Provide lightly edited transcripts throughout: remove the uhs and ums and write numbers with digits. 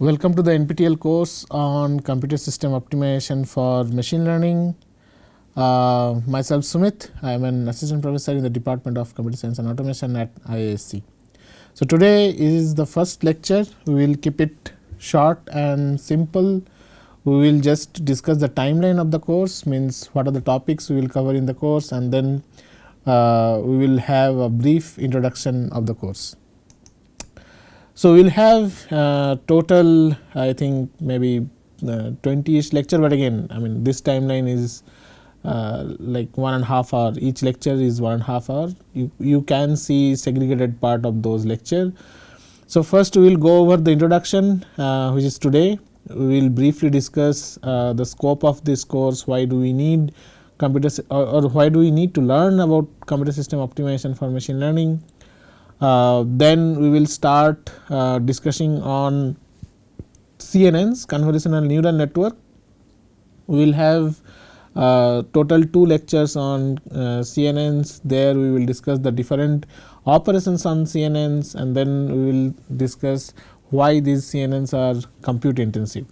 Welcome to the NPTEL course on computer system optimization for machine learning. Myself Sumit, I am an assistant professor in the Department of Computer Science and Automation at IISc. So, today is the first lecture. We will keep it short and simple. We will just discuss the timeline of the course, means what are the topics we will cover in the course, and then we will have a brief introduction of the course. So, we will have total I think maybe 20ish lecture, but again I mean this timeline is like 1.5 hour, each lecture is 1.5 hour. You can see segregated part of those lecture. So, first we will go over the introduction, which is today. We will briefly discuss the scope of this course, why do we need computer or why do we need to learn about computer system optimization for machine learning. Then we will start discussing on CNNs, convolutional neural network. We will have total 2 lectures on CNNs. There we will discuss the different operations on CNNs, and then we will discuss why these CNNs are compute intensive.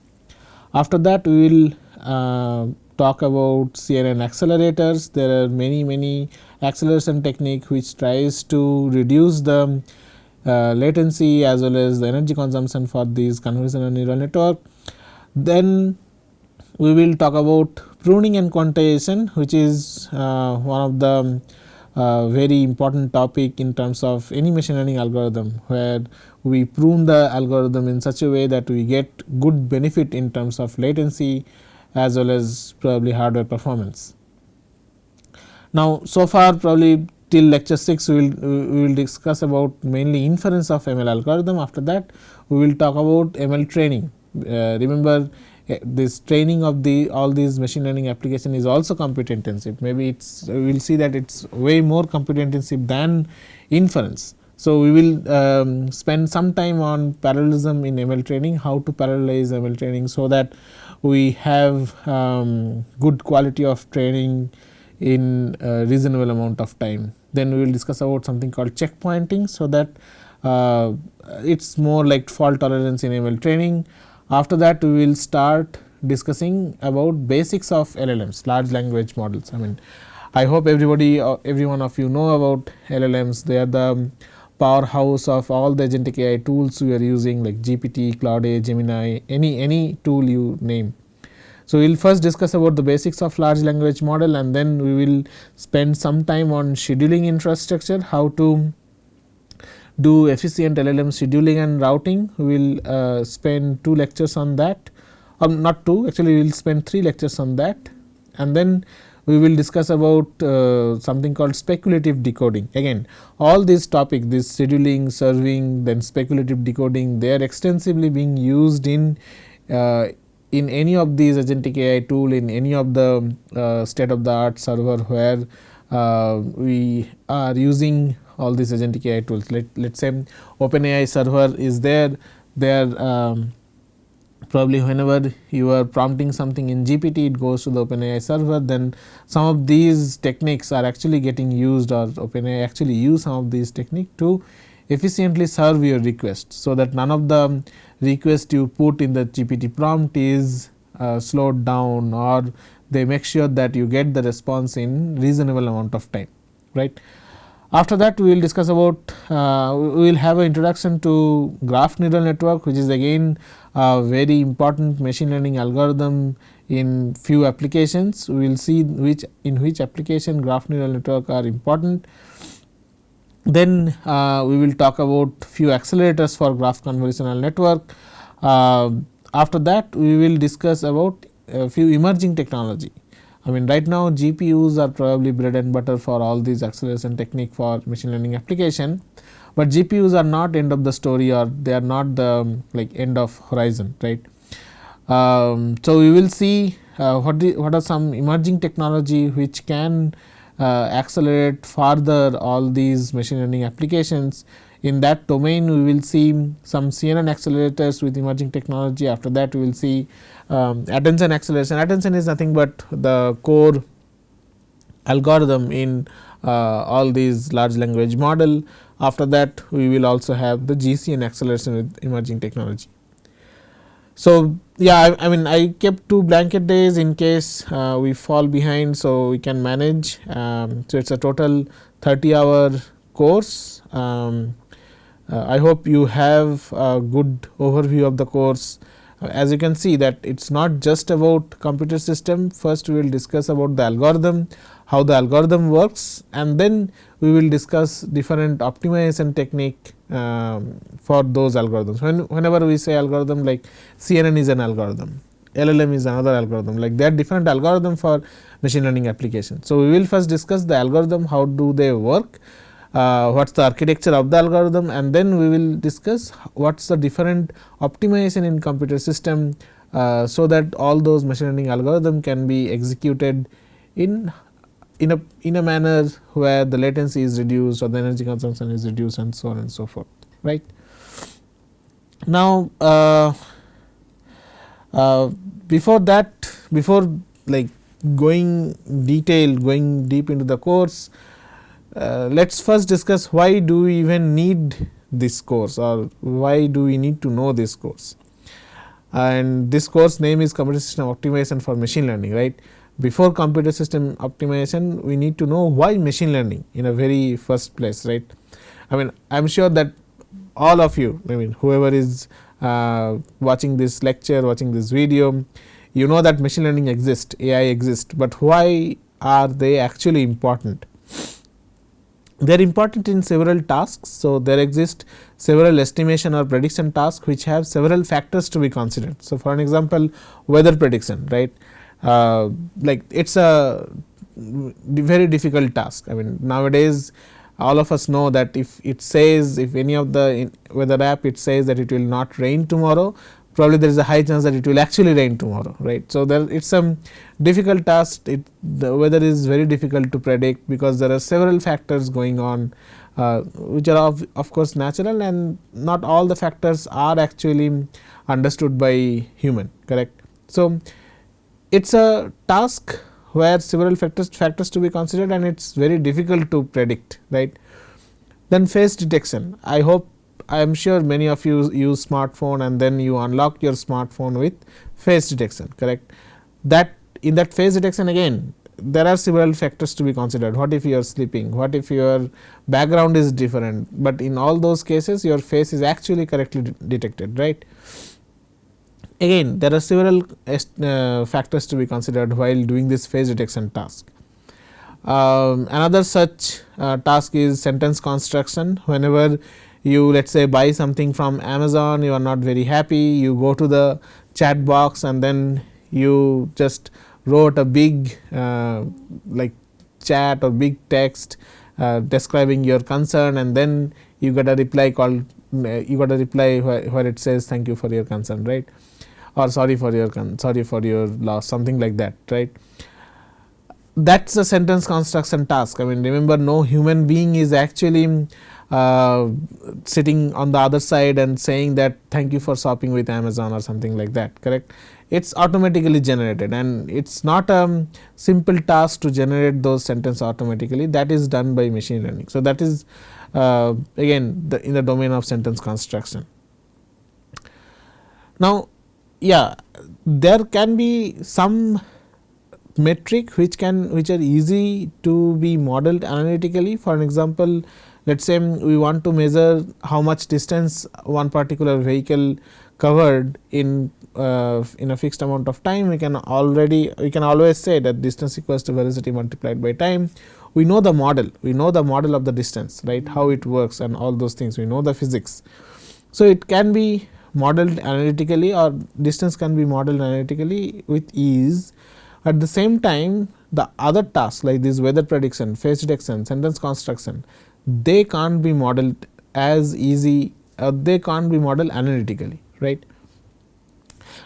After that we will talk about CNN accelerators. There are many acceleration technique which tries to reduce the latency as well as the energy consumption for these convolutional neural network. Then we will talk about pruning and quantization, which is one of the very important topic in terms of any machine learning algorithm, where we prune the algorithm in such a way that we get good benefit in terms of latency as well as probably hardware performance. Now, so far probably till lecture 6 we will discuss about mainly inference of ML algorithm. After that we will talk about ML training. Remember, this training of all these machine learning application is also compute intensive. Maybe we will see that it's way more compute intensive than inference. So, we will spend some time on parallelism in ML training, how to parallelize ML training, so that we have good quality of training in a reasonable amount of time. Then we will discuss about something called checkpointing, so that it's more like fault tolerance in ML training. After that we will start discussing about basics of LLMs, large language models. I mean, I hope every one of you know about LLMs. They are the powerhouse of all the agentic AI tools we are using, like GPT, Claude, Gemini, any tool you name. So, we will first discuss about the basics of large language model, and then we will spend some time on scheduling infrastructure, how to do efficient LLM scheduling and routing. We will spend 2 lectures on that, not 2, actually we will spend 3 lectures on that, and then we will discuss about something called speculative decoding. Again, all these topics, this scheduling, serving, then speculative decoding, they are extensively being used in any of these agentic AI tool, in any of the state of the art server where we are using all these agentic AI tools. Let's say OpenAI server is there. Probably whenever you are prompting something in GPT, it goes to the OpenAI server. Then some of these techniques are actually getting used, or OpenAI actually use some of these techniques to efficiently serve your request, so that none of the request you put in the GPT prompt is slowed down, or they make sure that you get the response in reasonable amount of time, right. After that we will discuss about we will have an introduction to graph neural network, which is again a very important machine learning algorithm in few applications. We will see in which application graph neural network are important. Then we will talk about few accelerators for graph convolutional network. After that we will discuss about a few emerging technology. I mean, right now GPUs are probably bread and butter for all these acceleration technique for machine learning application, but GPUs are not end of the story, or they are not the end of horizon, right. So, we will see what are some emerging technology which can accelerate further all these machine learning applications. In that domain we will see some CNN accelerators with emerging technology. After that we will see attention acceleration. Attention is nothing but the core algorithm in all these large language model. After that we will also have the GCN acceleration with emerging technology. So yeah, I mean I kept 2 blanket days in case we fall behind, so we can manage. So it's a total 30-hour course. I hope you have a good overview of the course. As you can see that it's not just about computer system. First we will discuss about the algorithm, how the algorithm works, and then we will discuss different optimization technique for those algorithms. Whenever we say algorithm, like CNN is an algorithm, LLM is another algorithm, like there are different algorithm for machine learning application. So we will first discuss the algorithm, how do they work, what's the architecture of the algorithm, and then we will discuss what's the different optimization in computer system, so that all those machine learning algorithm can be executed in a manner where the latency is reduced or the energy consumption is reduced, and so on and so forth, right. Now before that, before like going deep into the course, let's first discuss why do we even need this course, or why do we need to know this course. And this course name is Computer System Optimization for Machine Learning, right. Before computer system optimization, we need to know why machine learning in a very first place, right. I mean I am sure that all of you, I mean whoever is watching this lecture, watching this video, you know that machine learning exists, AI exists, but why are they actually important? They are important in several tasks. So there exist several estimation or prediction tasks which have several factors to be considered. So for an example, weather prediction, right, like it's a very difficult task. I mean nowadays all of us know that if it says, if any of the weather app it says that it will not rain tomorrow, probably there is a high chance that it will actually rain tomorrow, right. So there it's some difficult task. The weather is very difficult to predict because there are several factors going on, which are of course natural, and not all the factors are actually understood by human, correct. So it's a task where several factors to be considered, and it's very difficult to predict, right. Then face detection. I am sure many of you use smartphone and then you unlock your smartphone with face detection, correct. That in that face detection again there are several factors to be considered. What if you are sleeping, what if your background is different, but in all those cases your face is actually correctly detected, right. Again there are several factors to be considered while doing this face detection task. Another such task is sentence construction. Whenever you, let's say, buy something from Amazon, you are not very happy, you go to the chat box and then you just wrote a big like chat or big text describing your concern, and then you got a reply called where it says thank you for your concern, right, or sorry for your loss, something like that, right. That's a sentence construction task. I mean remember, no human being is actually sitting on the other side and saying that thank you for shopping with Amazon or something like that, correct. It's automatically generated, and it's not a simple task to generate those sentences automatically. That is done by machine learning. So that is again in the domain of sentence construction. Now yeah, there can be some metric which are easy to be modeled analytically. For an example, let us say we want to measure how much distance one particular vehicle covered in a fixed amount of time. We can always say that distance equals to velocity multiplied by time. We know the model of the distance, right, how it works and all those things, we know the physics. So it can be modeled analytically, or distance can be modeled analytically with ease. At the same time, the other tasks like this weather prediction, face detection, sentence construction, they can't be modeled as easy, they can't be modeled analytically, right.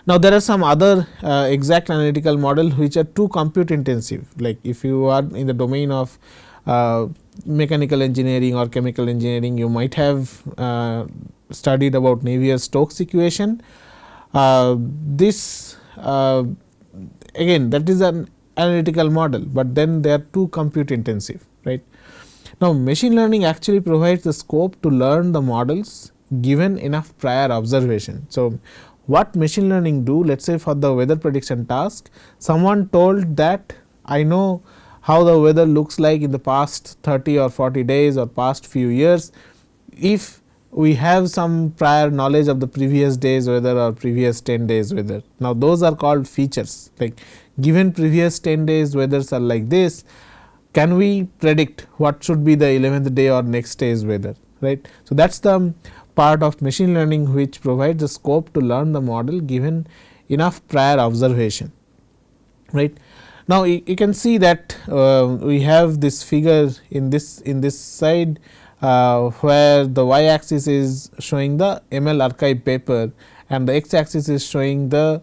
Now there are some other exact analytical model which are too compute intensive, like if you are in the domain of mechanical engineering or chemical engineering, you might have studied about Navier-Stokes equation. This again that is an analytical model, but then they are too compute intensive, right. Now machine learning actually provides the scope to learn the models given enough prior observation. So what machine learning do, let us say for the weather prediction task, someone told that I know how the weather looks like in the past 30 or 40 days or past few years. If we have some prior knowledge of the previous days weather or previous 10 days weather. Now, those are called features, like given previous 10 days weathers are like this, can we predict what should be the 11th day or next day's weather, right. So, that is the part of machine learning which provides the scope to learn the model given enough prior observation, right. Now, you can see that we have this figure in this side where the y axis is showing the ML archive paper and the x axis is showing the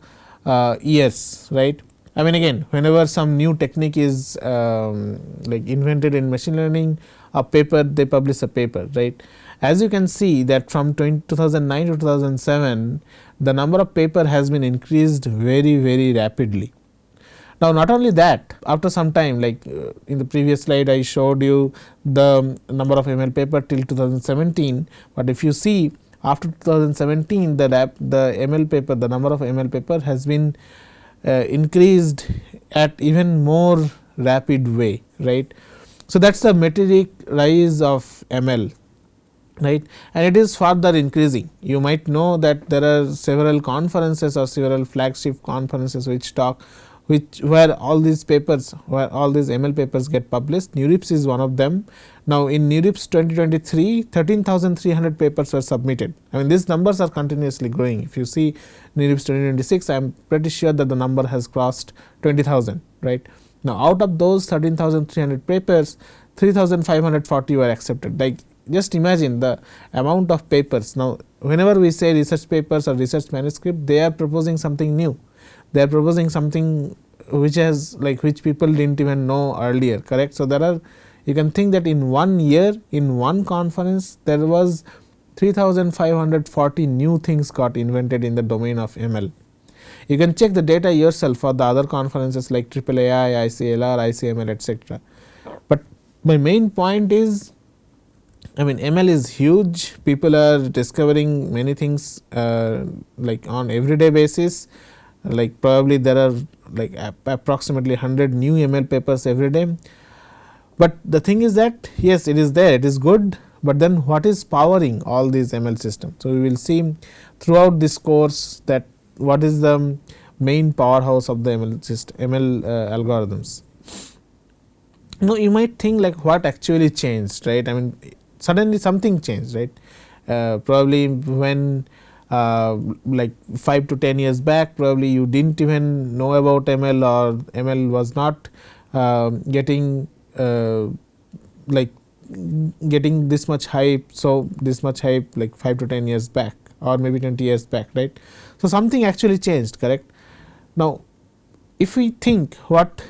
years, right. I mean, again, whenever some new technique is like invented in machine learning, a paper, they publish a paper, right. As you can see that from 2009 to 2007, the number of paper has been increased very rapidly. Now, not only that, after some time, like in the previous slide I showed you the number of ML paper till 2017, but if you see after 2017 the ML paper, the number of ML paper has been increased at even more rapid way, right. So, that is the meteoric rise of ML, right, and it is further increasing. You might know that there are several conferences or several flagship conferences which talk where all these papers, where all these ML papers get published. NeurIPS is one of them. Now, in NeurIPS 2023, 13,300 papers were submitted. I mean, these numbers are continuously growing. If you see NeurIPS 2026, I am pretty sure that the number has crossed 20,000, right. Now, out of those 13,300 papers, 3,540 were accepted. Like, just imagine the amount of papers. Now, whenever we say research papers or research manuscript, they are proposing something new. They are proposing something which has, like, which people did not even know earlier, correct. So, there are, you can think that in 1 year, in one conference, there was 3,540 new things got invented in the domain of ML. You can check the data yourself for the other conferences like AAAI, ICLR, ICML, etc. But my main point is, I mean, ML is huge. People are discovering many things like on everyday basis. Like probably there are like approximately 100 new ML papers every day. But the thing is that yes, it is there, it is good, but then what is powering all these ML systems? So, we will see throughout this course that what is the main powerhouse of the ML system, ML algorithms. Now, you might think like what actually changed, right. I mean, suddenly something changed, right. Probably when like 5 to 10 years back, probably you did not even know about ML, or ML was not getting like getting this much hype. So, this much hype like 5 to 10 years back or maybe 20 years back, right. So, something actually changed, correct. Now, if we think what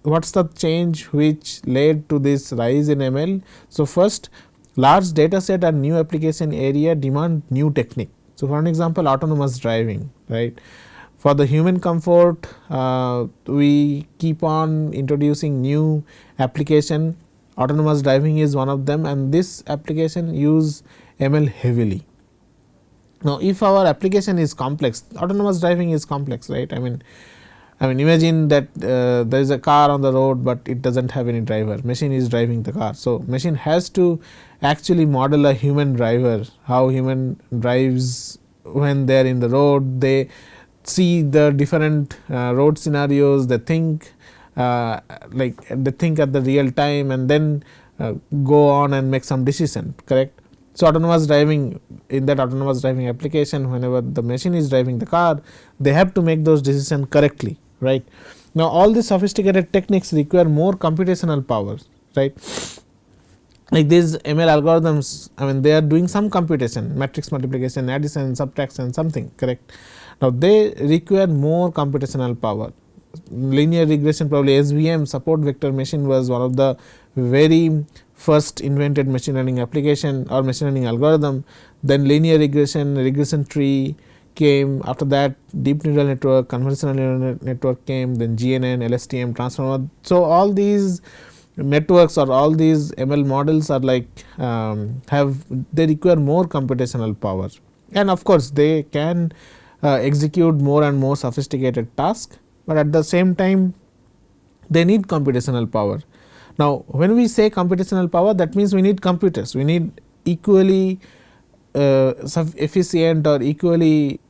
is the change which led to this rise in ML. So, first, large data set and new application area demand new technique. So, for an example, autonomous driving, right. For the human comfort, we keep on introducing new application. Autonomous driving is one of them, and this application use ML heavily. Now, if our application is complex, autonomous driving is complex, right. I mean, imagine that there is a car on the road, but it does not have any driver, machine is driving the car. So, machine has to actually model a human driver, how human drives when they are in the road, they see the different road scenarios, they think like they think at the real time and then go on and make some decision, correct. So, autonomous driving, in that autonomous driving application, whenever the machine is driving the car, they have to make those decisions correctly, right. Now, all these sophisticated techniques require more computational power, right. Like these ML algorithms, I mean, they are doing some computation, matrix multiplication, addition, subtraction, something, correct. Now, they require more computational power. Linear regression, probably SVM, support vector machine, was one of the very first invented machine learning application or machine learning algorithm. Then linear regression tree came. After that, deep neural network, convolutional neural network came, then GNN, LSTM, transformer. So, all these networks or all these ML models are like they require more computational power, and of course, they can execute more and more sophisticated tasks, but at the same time they need computational power. Now, when we say computational power, that means we need computers, we need equally efficient or equally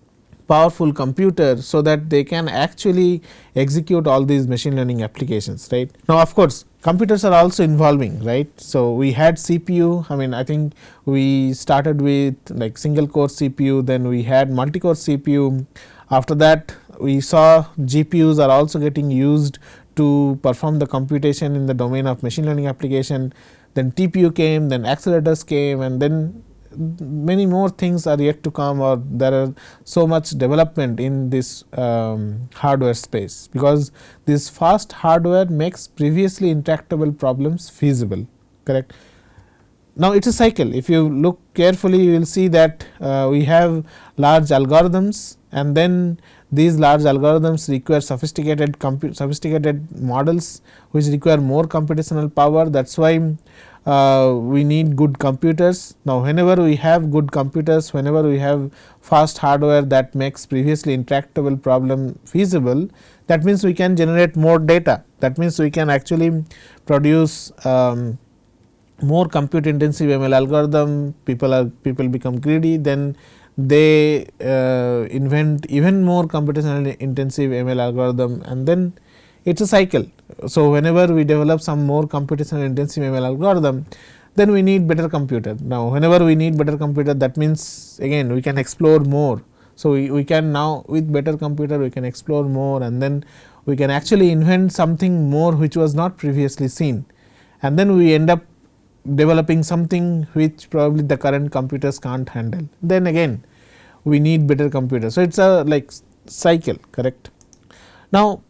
powerful computer, so that they can actually execute all these machine learning applications, right. Now, of course, computers are also evolving, right. So, we had CPU, I mean I think we started with like single core CPU, then we had multi-core CPU. After that we saw GPUs are also getting used to perform the computation in the domain of machine learning application. Then TPU came, then accelerators came, and then many more things are yet to come, or there are so much development in this hardware space, because this fast hardware makes previously intractable problems feasible, correct. Now, it is a cycle. If you look carefully, you will see that we have large algorithms, and then these large algorithms require sophisticated models which require more computational power. That is why we need good computers. Now, whenever we have good computers, whenever we have fast hardware that makes previously intractable problem feasible, that means we can generate more data. That means we can actually produce more compute intensive ML algorithm. People become greedy, then they invent even more computational intensive ML algorithm, and then it is a cycle. So, whenever we develop some more computational intensive ML algorithm, then we need better computer. Now, whenever we need better computer, that means again we can explore more. So, we can now with better computer we can explore more, and then we can actually invent something more which was not previously seen, and then we end up developing something which probably the current computers can't handle. Then again we need better computers. So, it is a like cycle, correct. Now,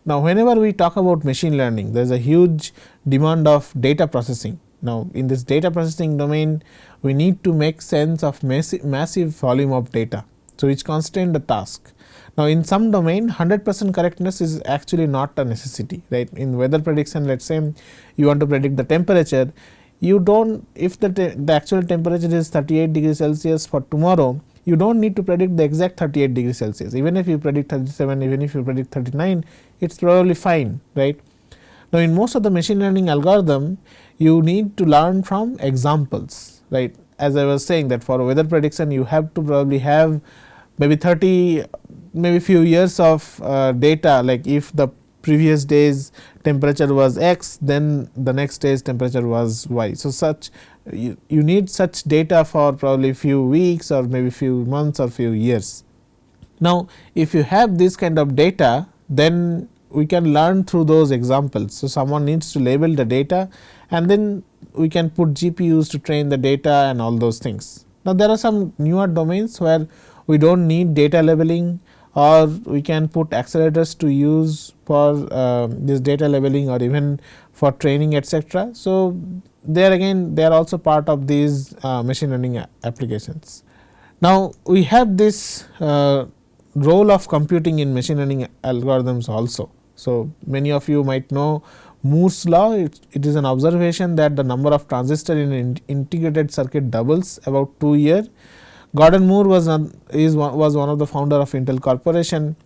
whenever we talk about machine learning, there is a huge demand of data processing. Now, in this data processing domain, we need to make sense of massive volume of data, so which constrain the task. Now, in some domain 100% correctness is actually not a necessity, right. In weather prediction, let us say you want to predict the temperature, you do not, if the actual temperature is 38 degrees Celsius for tomorrow, you do not need to predict the exact 38 degrees Celsius. Even if you predict 37, even if you predict 39, it is probably fine, right. Now, in most of the machine learning algorithm, you need to learn from examples, right. As I was saying that for weather prediction, you have to probably have maybe 30, maybe few years of data, like if the previous day's temperature was X, then the next day's temperature was Y. So, such you need such data for probably few weeks or maybe few months or few years. Now, if you have this kind of data, then we can learn through those examples. So, someone needs to label the data, and then we can put GPUs to train the data and all those things. Now, there are some newer domains where we do not need data labeling, or we can put accelerators to use for this data labeling or even for training, etc. So, there again they are also part of these machine learning applications. Now, we have this role of computing in machine learning algorithms also. So, many of you might know Moore's law. It is an observation that the number of transistors in an integrated circuit doubles about 2 years. Gordon Moore was one of the founder of Intel Corporation.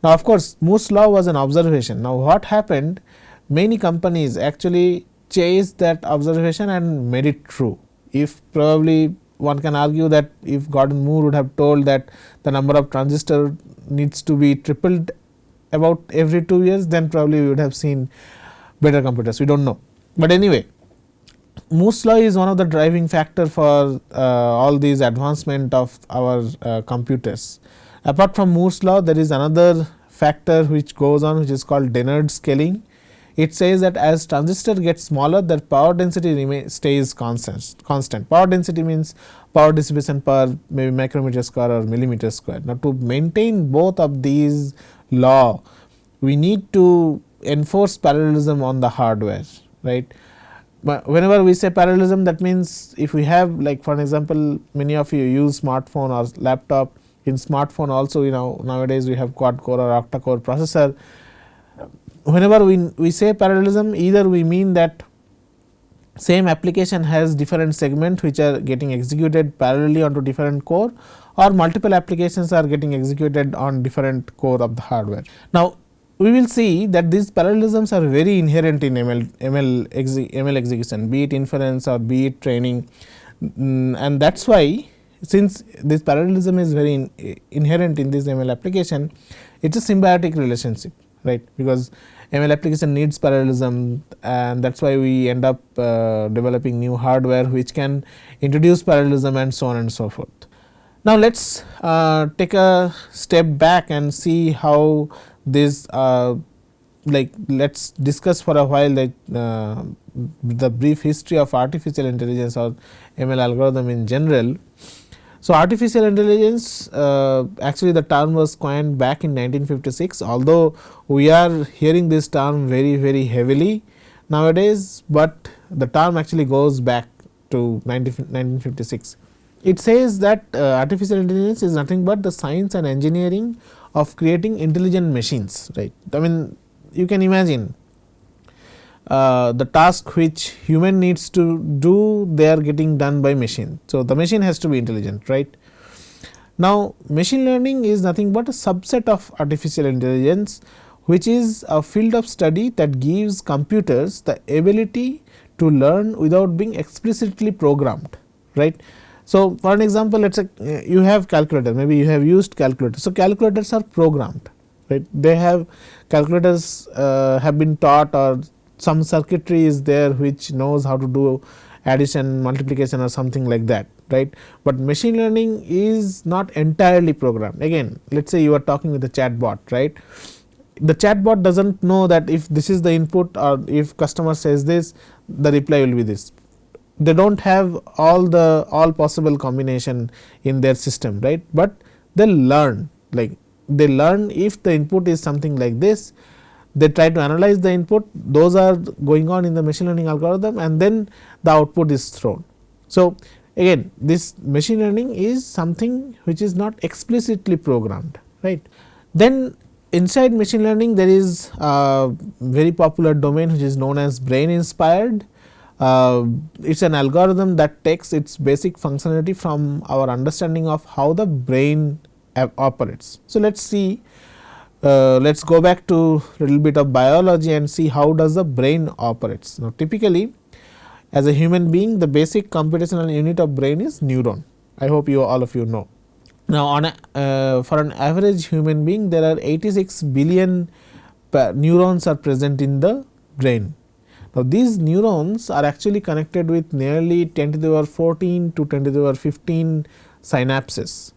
Now, of course, Moore's law was an observation. Now, what happened? Many companies actually chased that observation and made it true. If probably one can argue that if Gordon Moore would have told that the number of transistor needs to be tripled about every 2 years, then probably we would have seen better computers. We do not know, but anyway, Moore's law is one of the driving factor for all these advancement of our computers. Apart from Moore's law, there is another factor which goes on, which is called Dennard scaling. It says that as transistor gets smaller, the power density stays constant. Power density means power dissipation per maybe micrometer square or millimeter square. Now, to maintain both of these law, we need to enforce parallelism on the hardware, right. But whenever we say parallelism, that means if we have, like for example, many of you use smartphone or laptop. In smartphone also, nowadays we have quad core or octa core processor. Whenever we say parallelism, either we mean that same application has different segments which are getting executed parallelly onto different core, or multiple applications are getting executed on different core of the hardware. Now, we will see that these parallelisms are very inherent in ML execution, be it inference or be it training, and that is why, since this parallelism is very inherent in this ML application, it is a symbiotic relationship, right, because ML application needs parallelism, and that is why we end up developing new hardware which can introduce parallelism and so on and so forth. Now, let us take a step back and see how this like let us discuss for a while the brief history of artificial intelligence or ML algorithm in general. So, artificial intelligence, actually the term was coined back in 1956, although we are hearing this term very heavily nowadays, but the term actually goes back to 1956. It says that artificial intelligence is nothing but the science and engineering of creating intelligent machines, right. I mean, you can imagine the task which human needs to do, they are getting done by machine. So, the machine has to be intelligent, right. Now, machine learning is nothing but a subset of artificial intelligence, which is a field of study that gives computers the ability to learn without being explicitly programmed, right. So, for an example, let us say you have calculator, maybe you have used calculator. So, calculators are programmed, right. They have calculators have been taught, or some circuitry is there which knows how to do addition, multiplication or something like that, right. But machine learning is not entirely programmed. Again, let us say you are talking with a chatbot, right. The chatbot does not know that if this is the input, or if customer says this, the reply will be this. They do not have all possible combination in their system, right, but they learn, like they learn if the input is something like this, they try to analyze the input, those are going on in the machine learning algorithm, and then the output is thrown. So, again this machine learning is something which is not explicitly programmed, right. Then inside machine learning there is a very popular domain which is known as brain inspired. It is an algorithm that takes its basic functionality from our understanding of how the brain operates. So, let us see, let us go back to little bit of biology and see how does the brain operates. Now, typically as a human being, the basic computational unit of brain is neuron. I hope you all of you know. Now, on for an average human being, there are 86 billion neurons are present in the brain. Now, these neurons are actually connected with nearly 10 to the power 14 to 10 to the power 15 synapses.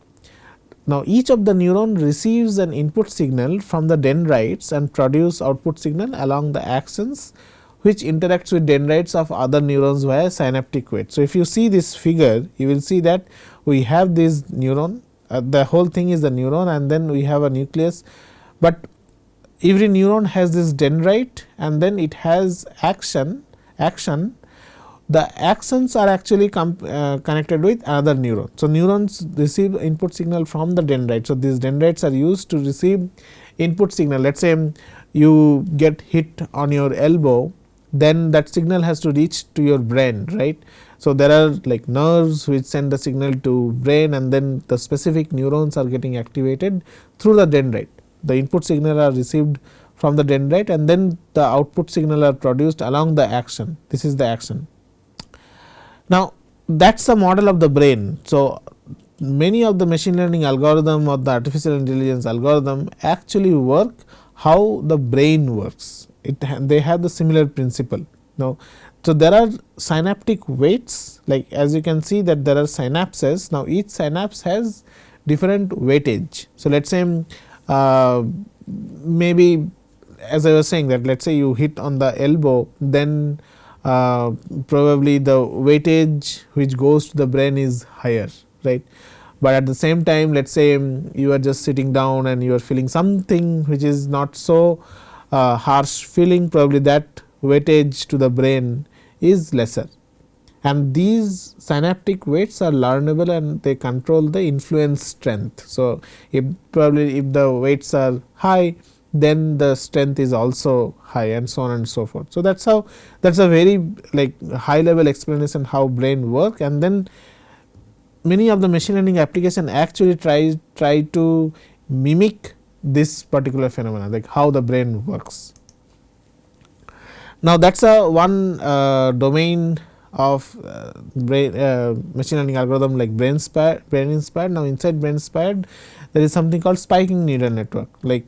Now, each of the neuron receives an input signal from the dendrites and produce output signal along the axons, which interacts with dendrites of other neurons via synaptic weight. So, if you see this figure, you will see that we have this neuron, the whole thing is the neuron, and then we have a nucleus, but every neuron has this dendrite, and then it has action. The axons are actually connected with another neuron. So, neurons receive input signal from the dendrite. So, these dendrites are used to receive input signal. Let us say you get hit on your elbow, then that signal has to reach to your brain, right. So, there are like nerves which send the signal to brain, and then the specific neurons are getting activated through the dendrite. The input signal are received from the dendrite, and then the output signal are produced along the action. This is the action. Now, that is the model of the brain. So, many of the machine learning algorithm or the artificial intelligence algorithm actually work how the brain works. They have the similar principle. Now, so there are synaptic weights, like as you can see that there are synapses. Now, each synapse has different weightage. So, let us say maybe as I was saying that let us say you hit on the elbow, then probably the weightage which goes to the brain is higher, right. But at the same time, let us say you are just sitting down and you are feeling something which is not so harsh feeling, probably that weightage to the brain is lesser, and these synaptic weights are learnable and they control the influence strength. So, if the weights are high, then the strength is also high, and so on and so forth. So, that is a very like high level explanation how brain work, and then many of the machine learning application actually try to mimic this particular phenomena, like how the brain works. Now, that is a one domain of machine learning algorithm like brain inspired. Now, inside brain inspired there is something called spiking neural network. Like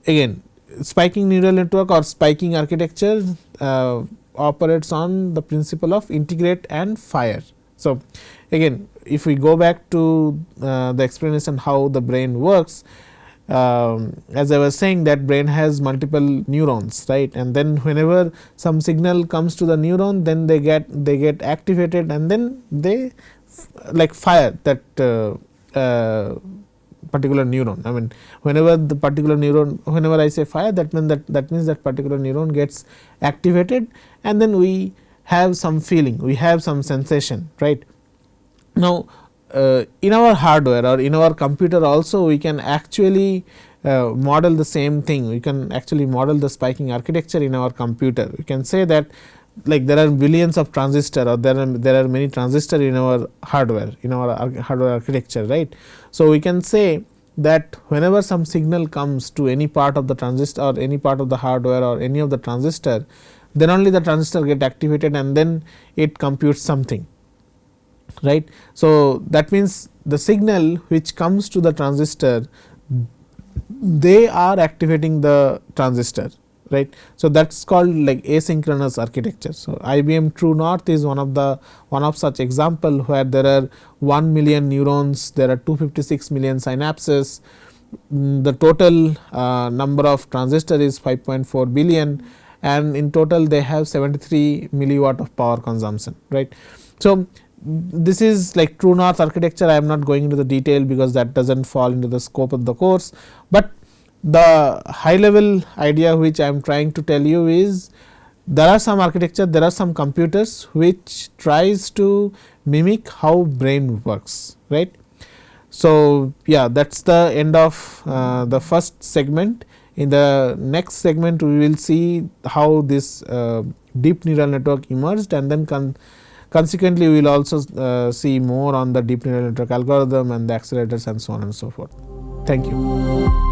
again, spiking neural network or spiking architecture operates on the principle of integrate and fire. So, again, if we go back to the explanation how the brain works, as I was saying, that brain has multiple neurons, right, and then whenever some signal comes to the neuron, then they get activated, and then they like fire that particular neuron. I mean, whenever the particular neuron, whenever I say fire, that means that particular neuron gets activated, and then we have some feeling, we have some sensation, right. Now, in our hardware or in our computer also, we can actually model the same thing. We can actually model the spiking architecture in our computer. We can say that like there are billions of transistor, or there are many transistor in our hardware, hardware architecture, right. So, we can say that whenever some signal comes to any part of the transistor or any part of the hardware or any of the transistor, then only the transistor get activated, and then it computes something, right. So, that means the signal which comes to the transistor, they are activating the transistor, right. So, that is called like asynchronous architecture. So, IBM True North is one of such example, where there are 1 million neurons, there are 256 million synapses, the total number of transistor is 5.4 billion, and in total they have 73 milliwatt of power consumption, right. So, this is like True North architecture. I am not going into the detail because that does not fall into the scope of the course, but the high level idea which I am trying to tell you is there are some architecture, there are some computers which tries to mimic how brain works, right. So, yeah, that is the end of the first segment. In the next segment, we will see how this deep neural network emerged, and then consequently we will also see more on the deep neural network algorithm and the accelerators and so on and so forth. Thank you.